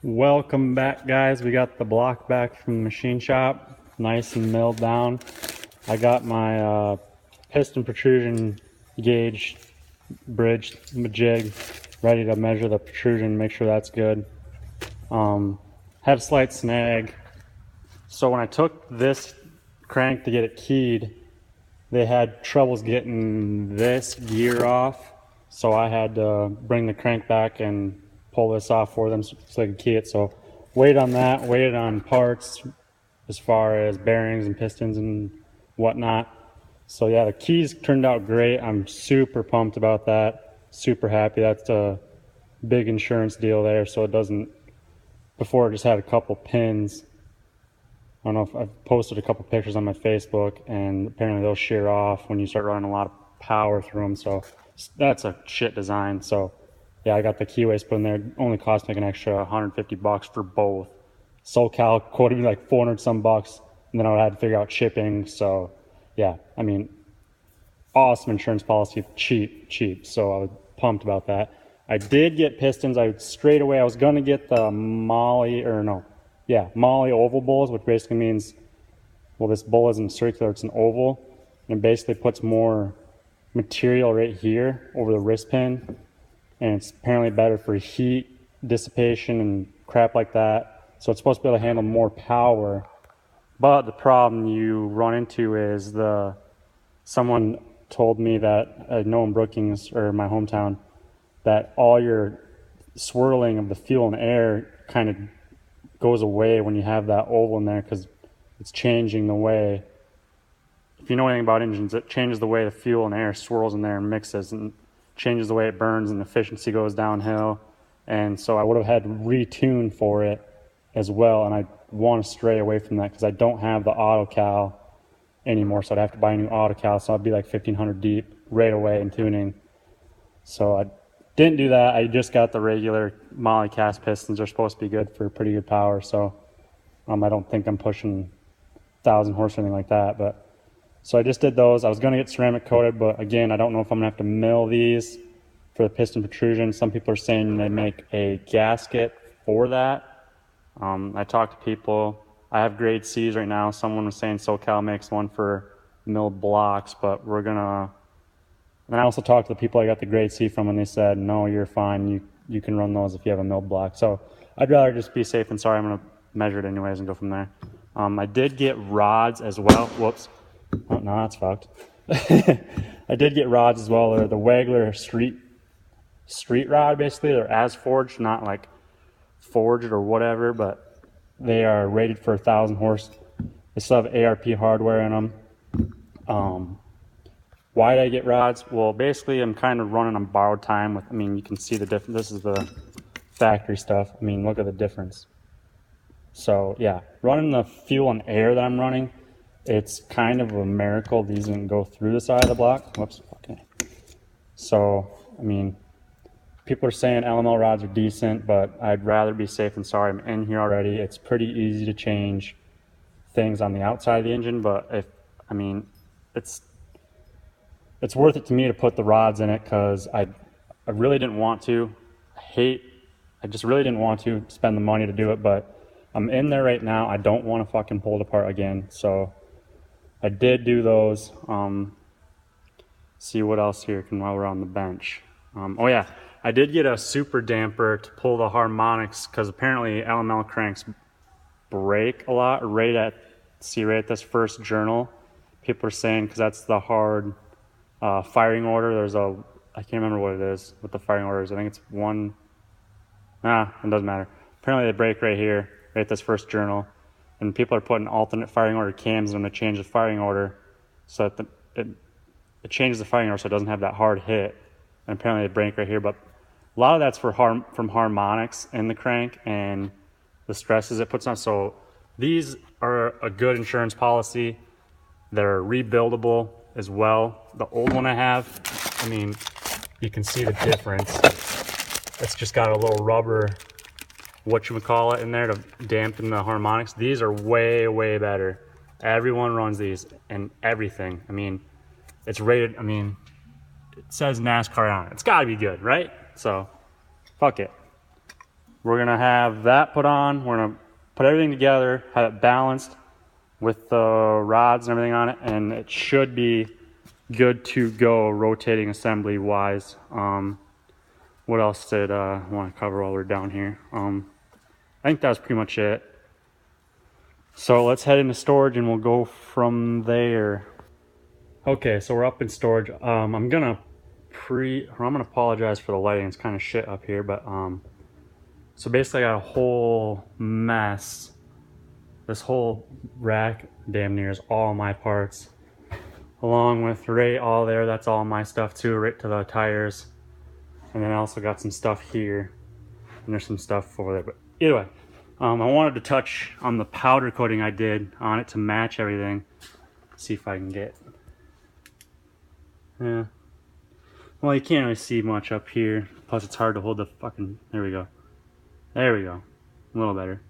Welcome back, guys. We got the block back from the machine shop, nice and milled down. I got my piston protrusion gauge bridge jig ready to measure the protrusion, make sure that's good. Had a slight snag, so when I took this crank to get it keyed, they had troubles getting this gear off, so I had to bring the crank back and pull this off for them so they could key it. So waited on that, waited on parts as far as bearings and pistons and whatnot. So yeah, the keys turned out great. I'm super pumped about that, super happy. That's a big insurance deal there, so it doesn't, before it just had a couple pins. I don't know if I've posted a couple pictures on my Facebook, and apparently they'll shear off when you start running a lot of power through them, so that's a shit design. So yeah, I got the keyways put in there. Only cost me like an extra $150 for both. SoCal quoted me like 400 some bucks, and then I had to figure out shipping. So yeah, I mean, awesome insurance policy, cheap. So I was pumped about that. I did get pistons. I was gonna get the Molly oval bowls, which basically means, well, this bowl isn't circular, it's an oval, and it basically puts more material right here over the wrist pin, and it's apparently better for heat dissipation and crap like that. So it's supposed to be able to handle more power. But the problem you run into is someone told me that I know in Brookings, or my hometown, that all your swirling of the fuel and air kind of goes away when you have that oval in there, because it's changing the way, if you know anything about engines, it changes the way the fuel and air swirls in there and mixes, and changes the way it burns, and efficiency goes downhill. And so I would have had to retune for it as well, and I want to stray away from that because I don't have the auto cal anymore, so I'd have to buy a new auto cal, so I'd be like 1500 deep right away in tuning. So I didn't do that. I just got the regular Molly cast pistons. They're supposed to be good for pretty good power, so I don't think I'm pushing 1,000 horse or anything like that. But so I just did those. I was going to get ceramic coated, but again, I don't know if I'm going to have to mill these for the piston protrusion. Some people are saying they make a gasket for that. I talked to people. I have grade C's right now. Someone was saying SoCal makes one for milled blocks, but we're going to... And I also talked to the people I got the grade C from, and they said, no, you're fine. You can run those if you have a milled block. So I'd rather just be safe and sorry. I'm going to measure it anyways and go from there. I did get rods as well. Whoops. Oh, no, that's fucked. I did get rods as well. They're the Wagler street rod, basically. They're as forged, not like forged or whatever, but they are rated for 1,000 horse. They still have ARP hardware in them. Why did I get rods? Well, basically, I'm kind of running on borrowed time. You can see the difference. This is the factory stuff. Look at the difference. So yeah, running the fuel and air that I'm running, it's kind of a miracle these didn't go through the side of the block. Whoops. Okay. So, people are saying LML rods are decent, but I'd rather be safe than sorry. I'm in here already. It's pretty easy to change things on the outside of the engine, but it's worth it to me to put the rods in it, because I really didn't want to. I just really didn't want to spend the money to do it, but I'm in there right now. I don't want to fucking pull it apart again. So I did do those. See what else here while we're on the bench. Oh yeah, I did get a super damper to pull the harmonics, because apparently LML cranks break a lot right at this first journal. People are saying, because that's the hard firing order. I can't remember what it is, what the firing order is. I think it's one. It doesn't matter. Apparently they break right here, right at this first journal. And people are putting alternate firing order cams in to change the firing order, so that it changes the firing order so it doesn't have that hard hit. And apparently they break right here. But a lot of that's from harmonics in the crank and the stresses it puts on. So these are a good insurance policy. They're rebuildable as well. The old one I have, you can see the difference. It's just got a little rubber, whatchamacallit, in there to dampen the harmonics. These are way, way better. Everyone runs these and everything. It's rated, it says NASCAR on it. It's gotta be good, right? So, fuck it. we're gonna have that put on. We're gonna put everything together, have it balanced with the rods and everything on it, and it should be good to go rotating assembly wise. What else did I want to cover while we're down here? I think that was pretty much it. So let's head into storage and we'll go from there. Okay, so we're up in storage. I'm gonna apologize for the lighting. It's kind of shit up here, but so basically I got a whole mess. This whole rack damn near is all my parts, along with right all there. That's all my stuff too, right to the tires. And then I also got some stuff here, and there's some stuff over there. But either way, I wanted to touch on the powder coating I did on it to match everything. See if I can get. Yeah. Well, you can't really see much up here. Plus, it's hard to hold the fucking. There we go. There we go. A little better.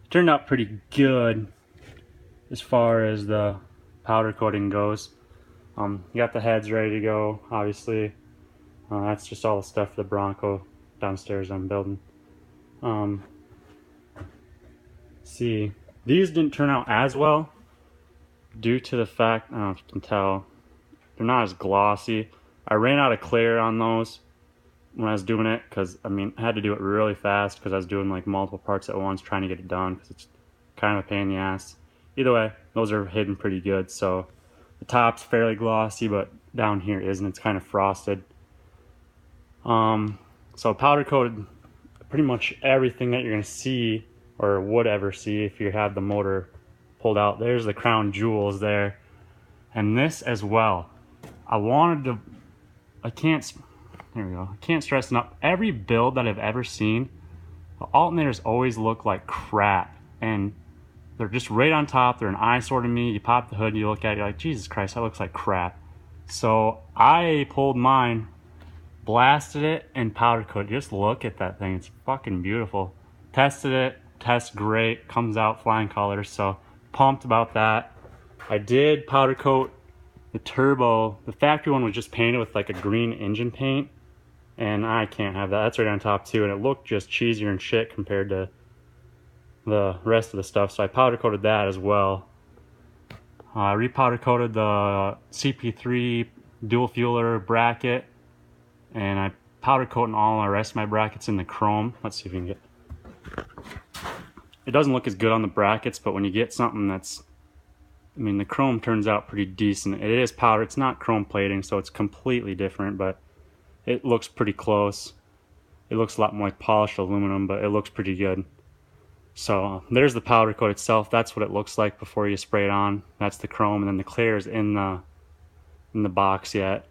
It turned out pretty good as far as the powder coating goes. You got the heads ready to go, obviously. That's just all the stuff for the Bronco downstairs I'm building. See, these didn't turn out as well due to the fact, I don't know if you can tell, they're not as glossy. I ran out of clear on those when I was doing it because, I mean, I had to do it really fast because I was doing like multiple parts at once trying to get it done because it's kind of a pain in the ass. Either way, those are hidden pretty good. So the top's fairly glossy, but down here isn't. It's kind of frosted. So powder coated pretty much everything that you're going to see or would ever see if you had the motor pulled out. There's the crown jewels there. And this as well. There we go. I can't stress enough. Every build that I've ever seen, the alternators always look like crap. And they're just right on top. They're an eyesore to me. You pop the hood, you look at it, you're like, Jesus Christ, that looks like crap. So I pulled mine, blasted it, and powder coated. Just look at that thing. It's fucking beautiful. Tested it. Tests great. Comes out flying colors. So pumped about that. I did powder coat the turbo. The factory one was just painted with like a green engine paint. And I can't have that. That's right on top too. And it looked just cheesier and shit compared to the rest of the stuff. So I powder coated that as well. I repowder coated the CP3 dual fueler bracket. And I powder coating all the rest of my brackets in the chrome. Let's see if you can get. It doesn't look as good on the brackets, but when you get something that's, I mean, the chrome turns out pretty decent. It is powder. It's not chrome plating, so it's completely different, but it looks pretty close. It looks a lot more like polished aluminum, but it looks pretty good. So there's the powder coat itself. That's what it looks like before you spray it on. That's the chrome, and then the clear is in the box yet.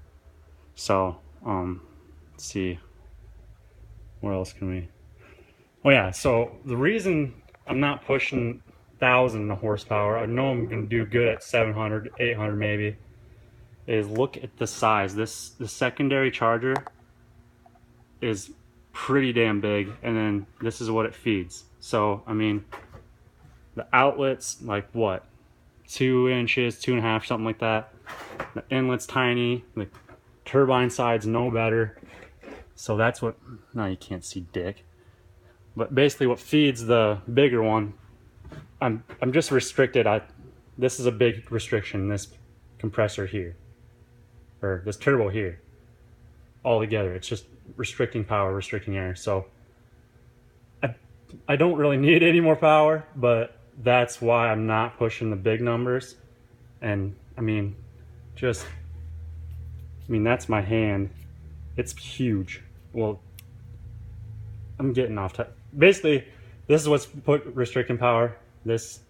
So let's see. Where else can we? Oh yeah. So the reason I'm not pushing 1,000 horsepower, I know I'm gonna do good at 700, 800 maybe, is look at the size. The secondary charger is pretty damn big, and then this is what it feeds. So I mean, the outlet's like what, 2 inches, 2.5, something like that. The inlet's tiny. The turbine side's no better. So that's what. No, you can't see dick. But basically, what feeds the bigger one, I'm just restricted. This is a big restriction. This compressor here, or this turbo here, all together. It's just restricting power, restricting air. So I don't really need any more power, but that's why I'm not pushing the big numbers. And I mean, that's my hand. It's huge. Well, I'm getting off topic. Basically, this is what's restricting power. This,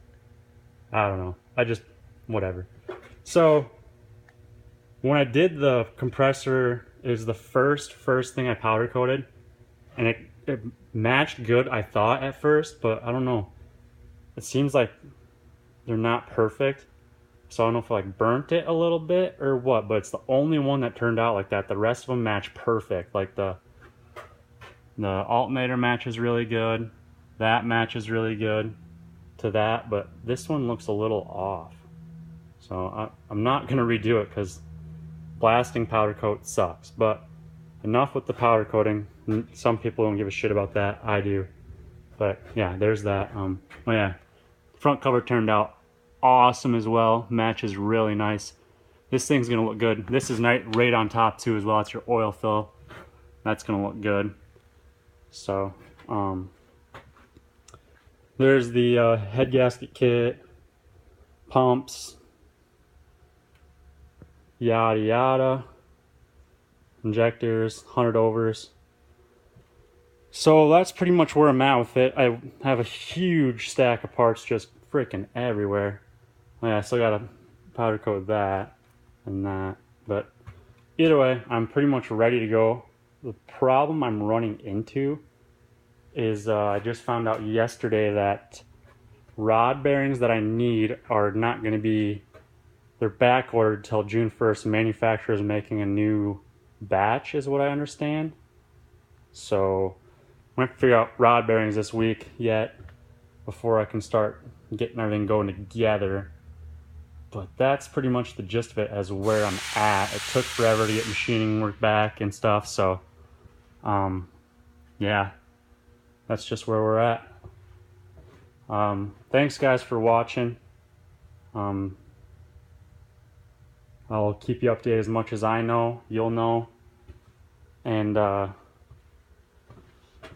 I don't know. Whatever. So when I did the compressor, it was the first thing I powder coated, and it matched good, I thought at first, but I don't know. It seems like they're not perfect. So I don't know if I like burnt it a little bit or what, but it's the only one that turned out like that. The rest of them match perfect. Like the alternator matches really good. That matches really good to that, but this one looks a little off. So I'm not gonna redo it because blasting powder coat sucks. But enough with the powder coating. Some people don't give a shit about that. I do. But yeah, there's that. Oh yeah, front cover turned out awesome as well. Matches really nice. This thing's gonna look good. This is right on top too as well. It's your oil fill. That's gonna look good. So there's the head gasket kit, pumps, yada yada, injectors, 100 overs. So that's pretty much where I'm at with it. I have a huge stack of parts just freaking everywhere. Yeah, I still gotta powder coat that and that, but either way, I'm pretty much ready to go. The problem I'm running into is I just found out yesterday that rod bearings that I need are not going to be, they're back ordered till June 1st. Manufacturer's making a new batch is what I understand. So I'm going to figure out rod bearings this week yet before I can start getting everything going together. But that's pretty much the gist of it as where I'm at. It took forever to get machining work back and stuff, so yeah, that's just where we're at. Thanks guys for watching. I'll keep you updated as much as I know, you'll know. And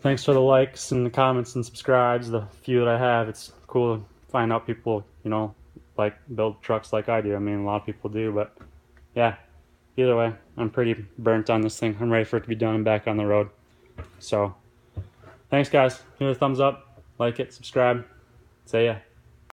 thanks for the likes and the comments and subscribes, the few that I have. It's cool to find out people, you know, like build trucks like I do. I mean, a lot of people do, but yeah, either way, I'm pretty burnt on this thing. I'm ready for it to be done and back on the road. So thanks guys. Give it a thumbs up, like it, subscribe. See ya.